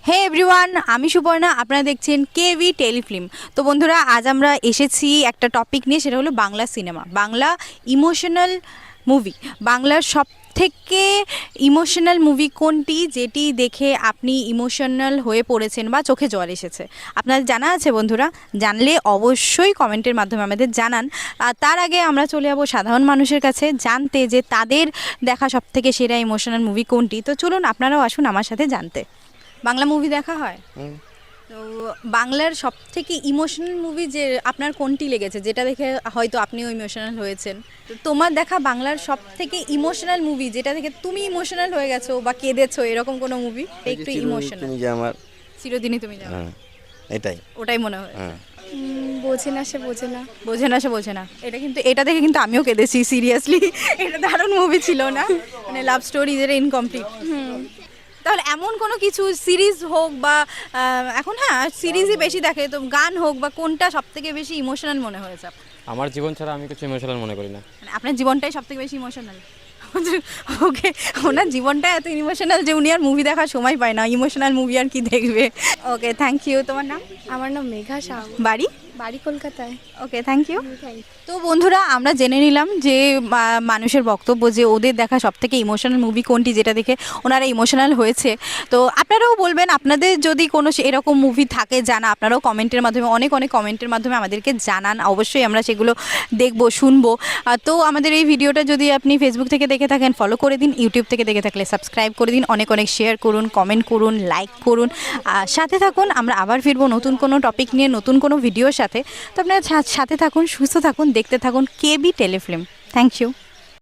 হে everyone, আমি সুপর্ণা, আপনারা দেখছেন কেভি টেলিফিল্ম। তো বন্ধুরা, আজ আমরা এসেছি একটা টপিক নিয়ে, সেটা হলো Bangla cinema, Bangla emotional movie. বাংলার সব থেকে ইমোশনাল মুভি কোনটি, যেটি দেখে আপনি ইমোশনাল হয়ে পড়েছেন বা চোখে জল এসেছে? আপনাদের জানা আছে বন্ধুরা? জানলে অবশ্যই কমেন্টের মাধ্যমে আমাদের জানান। আর তার আগে আমরা চলে যাবো সাধারণ মানুষের কাছে, জানতে যে তাদের দেখা সব থেকে সেরা ইমোশনাল মুভি কোনটি। তো চলুন, আপনারাও আসুন আমার সাথে জানতে। বাংলা মুভি দেখা হয়? তো বাংলার সব থেকে ইমোশনাল মুভি যে আপনার কোনটি লেগেছে, যেটা দেখে হয়তো আপনিও ইমোশনাল হয়েছেন? তো তোমার দেখা বাংলার সব থেকে ইমোশনাল মুভি যেটা দেখে তুমি ইমোশনাল হয়ে গেছো বা কেঁদেছো, এরকম কোনো মুভি একটু ইমোশনাল? তুমি যে আমার চিরদিনই তুমি যাও, এটাই ওটাই মনে হয়। বোঝে না সে বোঝে না। বোঝে না সে বোঝে না, এটা দেখে কিন্তু আমিও কেঁদেছি সিরিয়াসলি। এটা দারুণ মুভি ছিল না? মানে লাভ স্টোরি যেটা ইনকমপ্লিট। তাহলে এমন কোনো কিছু সিরিজ হোক বা এখন হ্যাঁ সিরিজই বেশি দেখে, তো গান হোক বা কোনটা সব থেকে বেশি ইমোশনাল মনে হয়েছে আপনার? আমার জীবন ছাড়া আমি কিছু ইমোশনাল মনে করি না। মানে আপনার জীবনটাই সব থেকে বেশি ইমোশনাল? ওকে, ওনার জীবনটা এত ইমোশনাল যে উনি আর মুভি দেখার সময় পায় না, ইমোশনাল মুভি আর কি দেখবে। ওকে, থ্যাংক ইউ। তোমার নাম? আমার নাম মেঘা শাহ, বাড়ি? বাড়ি কলকাতায়। ওকে, থ্যাংক ইউ। তো বন্ধুরা, আমরা জেনে নিলাম যে মানুষের বক্তব্য যে ওদের দেখা সব থেকে ইমোশনাল মুভি কোনটি, যেটা দেখে ওনারা ইমোশনাল হয়েছে। তো আপনারাও বলবেন, আপনাদের যদি কোনো এরকম মুভি থাকে জানা, আপনারাও কমেন্টের মাধ্যমে অনেক কমেন্টের মাধ্যমে আমাদেরকে জানান, অবশ্যই আমরা সেগুলো দেখবো, শুনবো। তো আমাদের এই ভিডিওটা যদি আপনি ফেসবুক থেকে দেখে থাকেন, ফলো করে দিন। ইউটিউব থেকে দেখে থাকলে সাবস্ক্রাইব করে দিন। অনেক শেয়ার করুন, কমেন্ট করুন, লাইক করুন। সাথে থাকুন, আমরা আবার ফিরবো নতুন কোনো টপিক নিয়ে, নতুন কোনো ভিডিওর সাথে। তো আপনারা সাথে থাকুন, সুস্থ থাকুন, দেখতে থাকুন কেবি টেলিফিল্ম। Thank you.